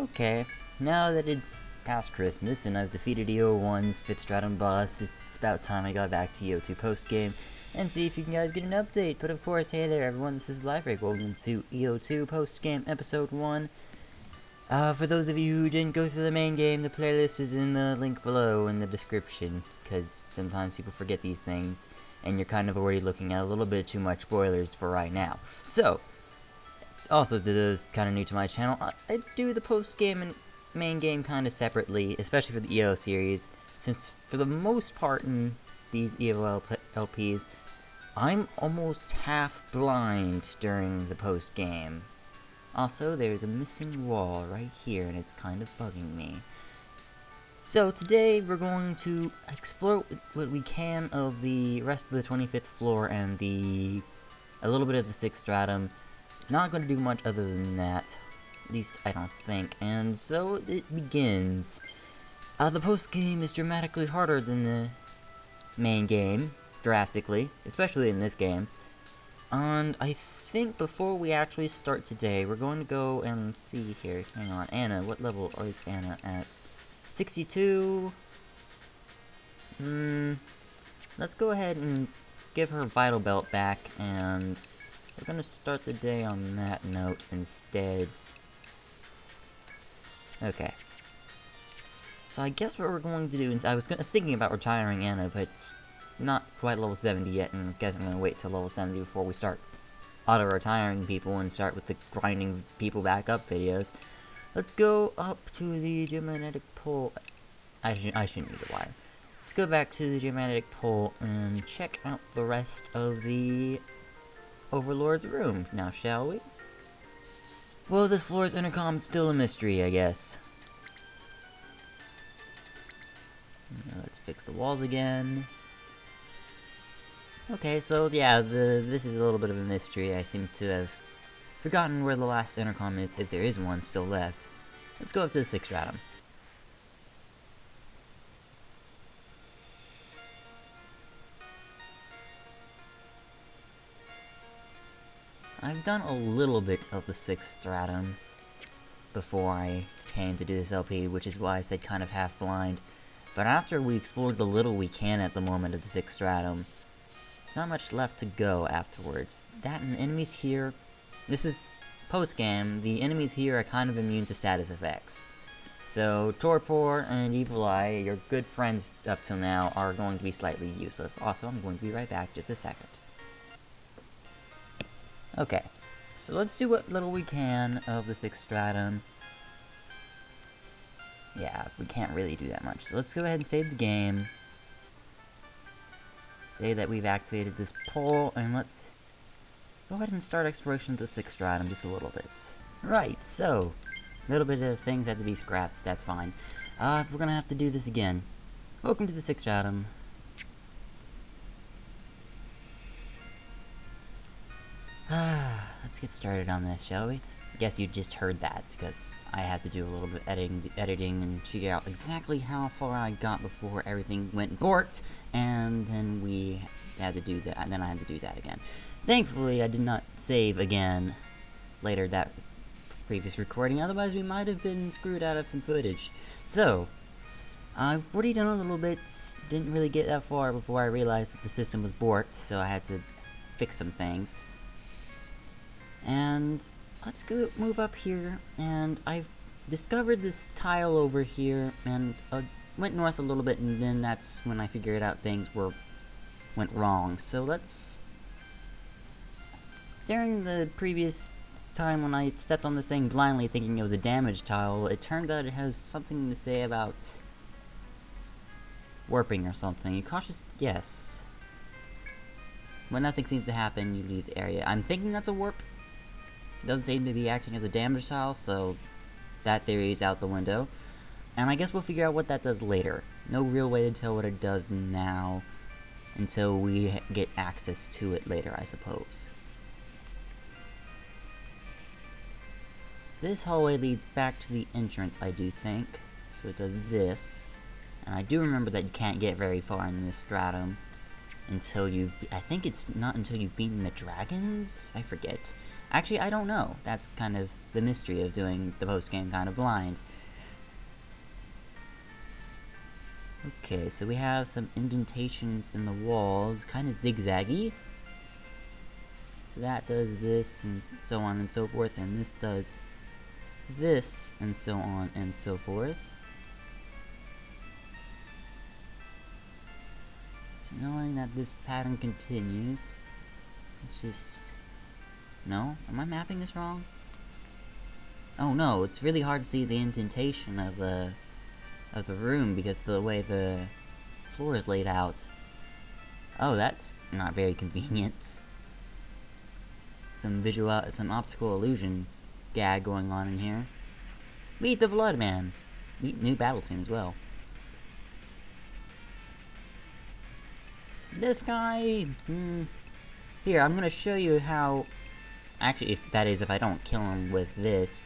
Okay, now that it's past Christmas and I've defeated EO1's 5th Stratum boss, it's about time I got back to EO2 post-game and see if you guys get an update. But of course, hey there everyone, this is Liferake. Welcome to EO2 post-game episode 1. For those of you who didn't go through the main game, the playlist is in the link below in the description, because sometimes people forget these things, and you're kind of already looking at a little bit too much spoilers for right now. So, also, to those kind of new to my channel, I do the post-game and main game kind of separately, especially for the EO series, since for the most part in these EO LPs, I'm almost half blind during the post-game. Also, there's a missing wall right here, and it's kind of bugging me. So today, we're going to explore what we can of the rest of the 25th floor and a little bit of the 6th stratum. Not going to do much other than that, at least I don't think, and so it begins. The post-game is dramatically harder than the main game, drastically, especially in this game. And I think before we actually start today, we're going to go and see here. Hang on, Anna, what level is Anna at? 62? Let's go ahead and give her Vital Belt back, and we're going to start the day on that note instead. Okay. So I guess what we're going to do is, I was thinking about retiring Anna, but it's not quite level 70 yet, and I guess I'm going to wait till level 70 before we start auto-retiring people and start with the grinding people back up videos. Let's go up to the geomagnetic pole. I shouldn't use a wire. Let's go back to the geomagnetic pole and check out the rest of the Overlord's room now, shall we? Well, this floor's intercom is still a mystery, I guess. Let's fix the walls again. Okay, so yeah, this is a little bit of a mystery. I seem to have forgotten where the last intercom is, if there is one still left. Let's go up to the 6th stratum. I've done a little bit of the 6th stratum before I came to do this LP, which is why I said kind of half blind. But after we explored the little we can at the moment of the 6th stratum, there's not much left to go afterwards. That and the enemies here, this is post-game, the enemies here are kind of immune to status effects. So, Torpor and Evil Eye, your good friends up till now, are going to be slightly useless. Also, I'm going to be right back just a second. Okay, so let's do what little we can of the 6th stratum. Yeah, we can't really do that much. So let's go ahead and save the game. Say that we've activated this pole, and let's go ahead and start exploration of the 6th stratum just a little bit. Right, so, a little bit of things have to be scrapped, that's fine. We're gonna have to do this again. Welcome to the 6th stratum. Let's get started on this, shall we? I guess you just heard that, because I had to do a little bit of editing and figure out exactly how far I got before everything went borked, and then we had to do that, and then I had to do that again. Thankfully, I did not save again later that previous recording, otherwise we might have been screwed out of some footage. So, I've already done a little bit, didn't really get that far before I realized that the system was borked, so I had to fix some things. And let's go move up here, and I've discovered this tile over here, and went north a little bit, and then that's when I figured out things went wrong. So let's, during the previous time when I stepped on this thing blindly thinking it was a damaged tile, it turns out it has something to say about warping or something. You cautious, yes. When nothing seems to happen, you leave the area. I'm thinking that's a warp. Doesn't seem to be acting as a damage tile, so that theory is out the window. And I guess we'll figure out what that does later. No real way to tell what it does now until we get access to it later, I suppose. This hallway leads back to the entrance, I do think. So it does this. And I do remember that you can't get very far in this stratum until you've... I think it's not until you've beaten the dragons? I forget. Actually, I don't know. That's kind of the mystery of doing the post-game kind of blind. Okay, so we have some indentations in the walls, kind of zigzaggy. So that does this, and so on and so forth, and this does this, and so on and so forth. So knowing that this pattern continues, it's just... No? Am I mapping this wrong? Oh no, it's really hard to see the indentation of the room because of the way the floor is laid out. Oh, that's not very convenient. Some optical illusion gag going on in here. Meet the Blood Man. Meet new battle team as well. This guy, here, I'm gonna show you how, actually, if I don't kill him with this,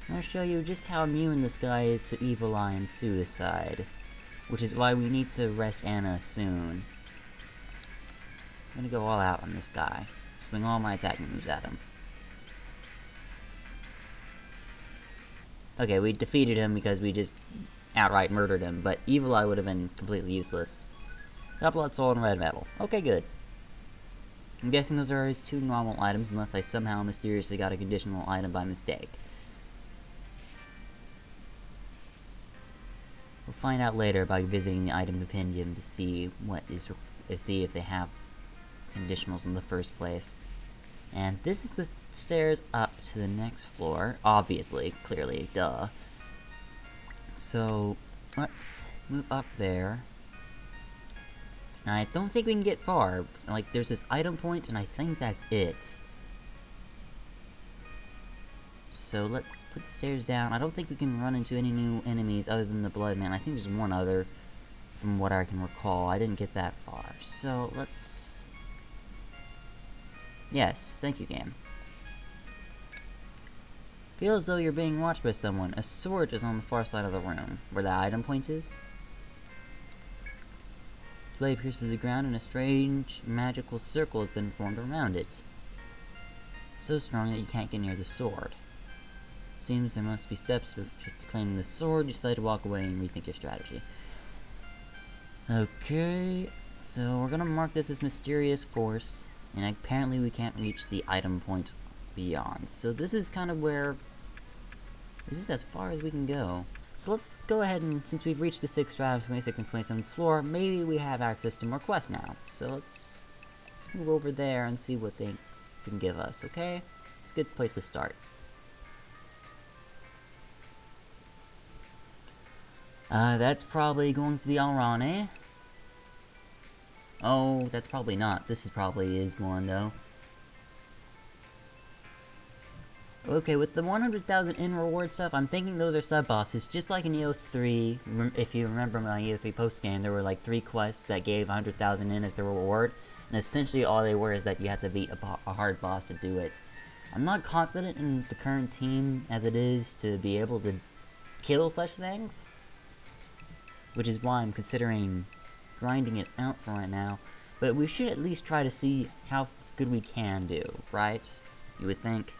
I'm gonna show you just how immune this guy is to Evil Eye and Suicide, which is why we need to rest Anna soon. I'm gonna go all out on this guy. Swing all my attacking moves at him. Okay, we defeated him because we just outright murdered him, but Evil Eye would have been completely useless. Got Blood Soul and Red Metal. Okay, good. I'm guessing those are his 2 normal items, unless I somehow mysteriously got a conditional item by mistake. We'll find out later by visiting the item compendium to see if they have conditionals in the first place. And this is the stairs up to the next floor, obviously, clearly, duh. So, let's move up there. And I don't think we can get far. Like, there's this item point, and I think that's it. So let's put the stairs down. I don't think we can run into any new enemies other than the Blood Man. I think there's one other, from what I can recall. I didn't get that far. So let's... Yes, thank you, game. Feel as though you're being watched by someone. A sword is on the far side of the room, where the item point is. The blade pierces the ground and a strange, magical circle has been formed around it. So strong that you can't get near the sword. Seems there must be steps to claiming the sword. You decide to walk away and rethink your strategy. Okay, so we're gonna mark this as mysterious force, and apparently we can't reach the item point beyond. So this is kind of where... This is as far as we can go. So let's go ahead and, since we've reached the 6th stratum, 26th and 27th floor, maybe we have access to more quests now. So let's move over there and see what they can give us, okay? It's a good place to start. That's probably going to be Alrane. Oh, that's probably not. This is probably is one, though. Okay, with the 100,000 in reward stuff, I'm thinking those are sub-bosses, just like in EO3. If you remember my EO3 post-game, there were like 3 quests that gave 100,000 in as their reward, and essentially all they were is that you have to beat a hard boss to do it. I'm not confident in the current team as it is to be able to kill such things, which is why I'm considering grinding it out for right now, but we should at least try to see how good we can do, right? You would think.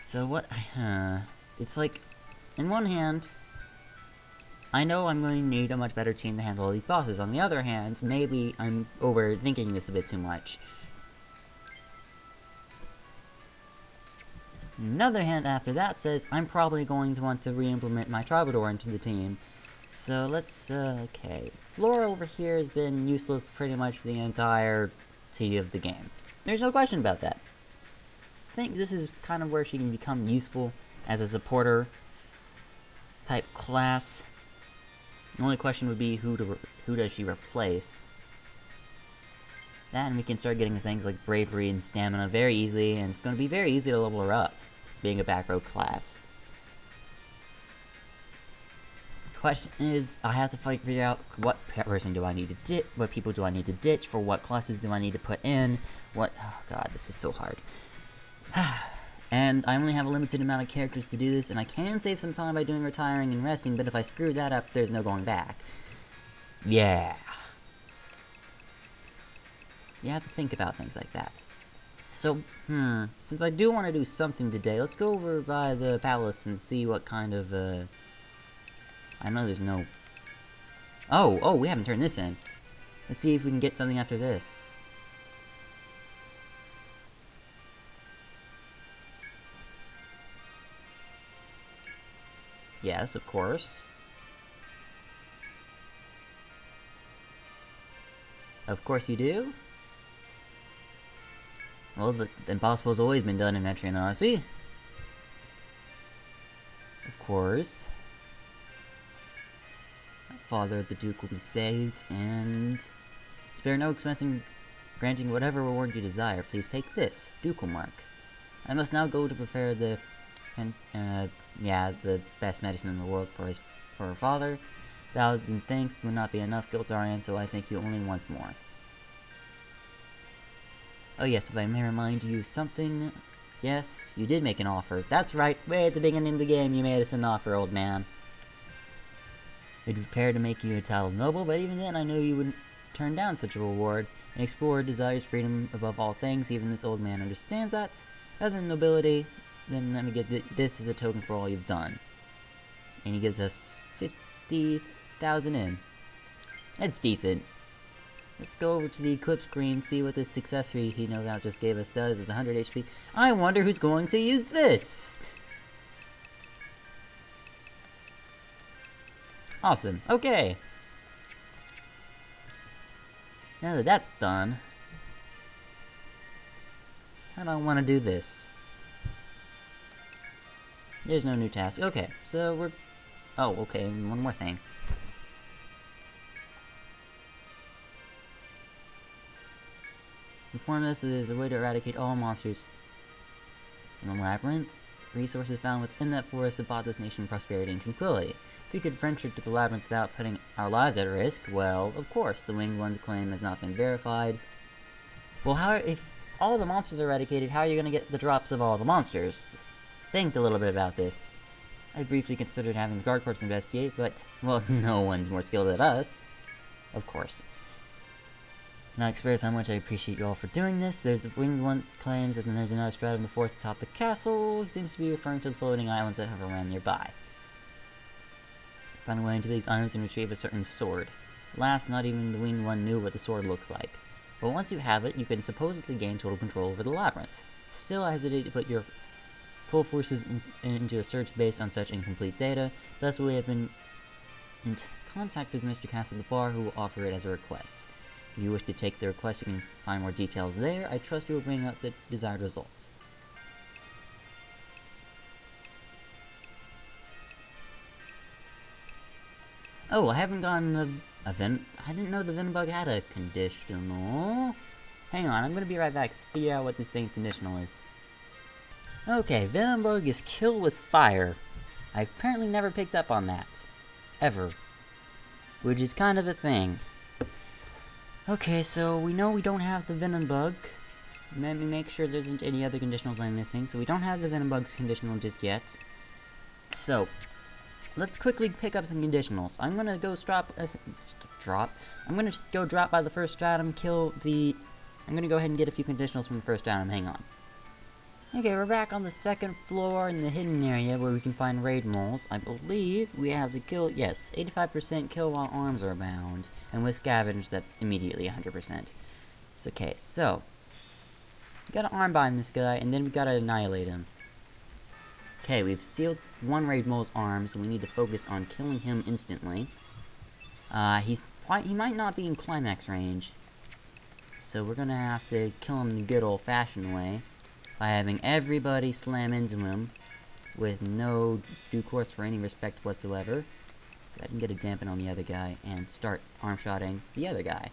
So what, it's like, in one hand, I know I'm going to need a much better team to handle all these bosses. On the other hand, maybe I'm overthinking this a bit too much. Another hand after that says, I'm probably going to want to re-implement my Troubadour into the team. So let's, okay. Flora over here has been useless pretty much the entirety of the game. There's no question about that. I think this is kind of where she can become useful as a supporter type class. The only question would be who does she replace? That, and we can start getting things like bravery and stamina very easily, and it's going to be very easy to level her up, being a back row class. The question is, I have to figure out what person do I need to ditch, what people do I need to ditch, for what classes do I need to put in, oh god, this is so hard. And I only have a limited amount of characters to do this, and I can save some time by doing retiring and resting, but if I screw that up, there's no going back. Yeah. You have to think about things like that. So, since I do want to do something today, let's go over by the palace and see what kind of, I know there's no... Oh, we haven't turned this in. Let's see if we can get something after this. Yes, of course. Of course you do. Well, the impossible's always been done in Etrian Odyssey. Of course. Father of the Duke will be saved, and... Spare no expense in granting whatever reward you desire. Please take this, ducal mark. I must now go to prepare the... the best medicine in the world for her father. 1,000 thanks would not be enough, Giltarian, so I thank you only once more. Oh yes, if I may remind you something... Yes, you did make an offer. That's right, way at the beginning of the game you made us an offer, old man. We'd be prepared to make you a title noble, but even then I knew you wouldn't turn down such a reward. An explorer desires freedom above all things, even this old man understands that. Other than nobility, then let me get this as a token for all you've done. And he gives us 50,000 in. That's decent. Let's go over to the equip screen, see what this accessory he no doubt just gave us does. It's 100 HP. I wonder who's going to use this! Awesome. Okay. Now that that's done, I don't want to do this. There's no new task. Okay, so we're... Oh, okay, one more thing. Inform us that there's a way to eradicate all monsters in the labyrinth. Resources found within that forest have brought this nation prosperity and tranquility. If we could venture to the labyrinth without putting our lives at risk, well, of course, the Winged One's claim has not been verified. Well, if all the monsters are eradicated, how are you going to get the drops of all the monsters? Think a little bit about this. I briefly considered having the guard corps investigate, but, well, no one's more skilled than us. Of course. Now express how much I appreciate you all for doing this. There's the Winged One claims, and then there's another stratum in the fourth atop the castle. He seems to be referring to the floating islands that hover around nearby. Find a way into these islands and retrieve a certain sword. Alas, not even the Winged One knew what the sword looks like. But once you have it, you can supposedly gain total control over the labyrinth. Still, I hesitate to put your full forces into a search based on such incomplete data. Thus, we have been in contact with Mr. Cass at the bar, who will offer it as a request. If you wish to take the request, you can find more details there. I trust you will bring up the desired results. Oh, I haven't gotten the event. I didn't know the Venom-Bug had a conditional. Hang on, I'm gonna be right back to figure out what this thing's conditional is. Okay, Venom-Bug is kill with fire. I apparently never picked up on that. Ever. Which is kind of a thing. Okay, so we know we don't have the Venom-Bug. Let me make sure there isn't any other conditionals I'm missing. So we don't have the Venom-Bug's conditional just yet. So, let's quickly pick up some conditionals. I'm gonna go I'm gonna go drop by the first stratum, I'm gonna go ahead and get a few conditionals from the first stratum, hang on. Okay, we're back on the second floor in the hidden area where we can find raid moles. I believe we have to kill, yes, 85% kill while arms are bound. And with scavenge, that's immediately 100%. So, okay, so we gotta arm bind this guy, and then we gotta annihilate him. Okay, we've sealed one raid mole's arms, so we need to focus on killing him instantly. He might not be in climax range, so we're gonna have to kill him the good old-fashioned way by having everybody slam into him with no due course for any respect whatsoever. I can get a dampen on the other guy and start arm-shotting the other guy.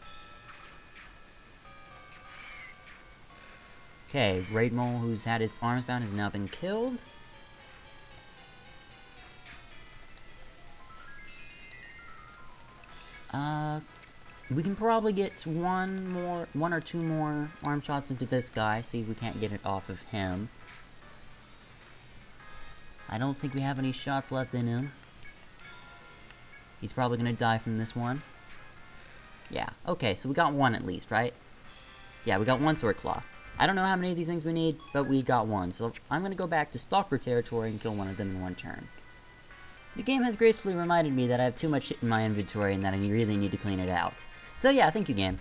Okay, Raid Mole, who's had his arms bound, has now been killed. We can probably get one or two more arm shots into this guy, see if we can't get it off of him. I don't think we have any shots left in him. He's probably gonna die from this one. Yeah, okay, so we got one at least, right? Yeah, we got one Sword Claw. I don't know how many of these things we need, but we got one. So I'm going to go back to Stalker territory and kill one of them in one turn. The game has gracefully reminded me that I have too much shit in my inventory and that I really need to clean it out. So yeah, thank you, game.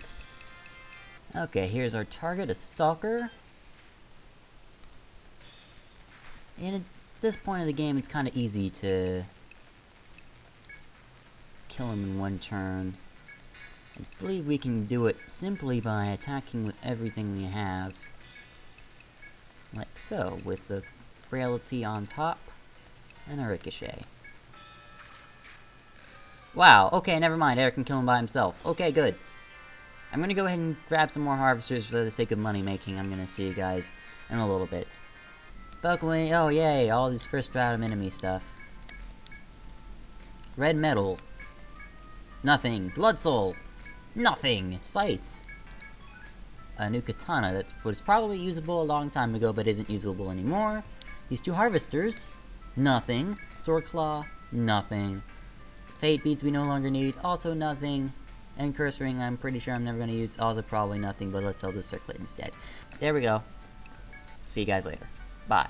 Okay, here's our target, a Stalker. And at this point of the game, it's kind of easy to kill him in one turn. I believe we can do it simply by attacking with everything we have. Like so, with the frailty on top, and a ricochet. Wow, okay, never mind, Eric can kill him by himself. Okay, good. I'm gonna go ahead and grab some more harvesters for the sake of money making. I'm gonna see you guys in a little bit. Buckwing, oh yay, all this first stratum enemy stuff. Red metal. Nothing. Blood soul. Nothing. Sights. A new katana that was probably usable a long time ago but isn't usable anymore. These two harvesters. Nothing. Sword claw. Nothing. Fate beads we no longer need. Also nothing. And curse ring I'm pretty sure I'm never going to use. Also probably nothing, but let's sell this circlet instead. There we go. See you guys later. Bye.